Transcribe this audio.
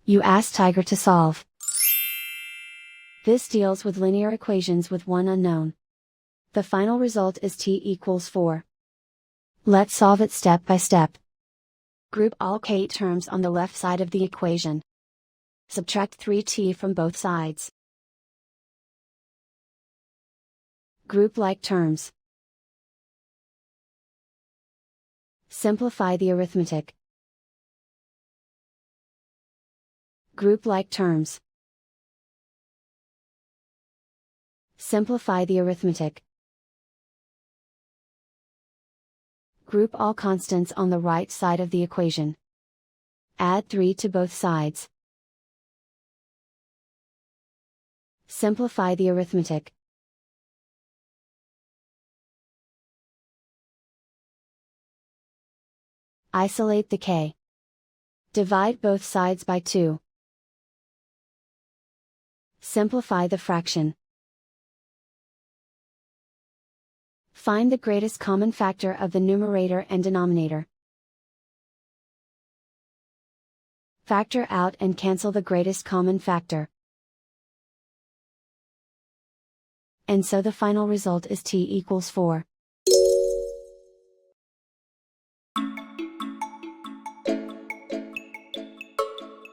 You ask Tiger to solve. This deals with linear equations with one unknown. The final result is t equals 4. Let's solve it step by step. Group all k terms on the left side of the equation. Subtract 3t from both sides. Group like terms. Simplify the arithmetic. Group like terms. Simplify the arithmetic. Group all constants on the right side of the equation. Add 3 to both sides. Simplify the arithmetic. Isolate the k. Divide both sides by 2. Simplify the fraction. Find the greatest common factor of the numerator and denominator. Factor out and cancel the greatest common factor. And so the final result is t equals 4.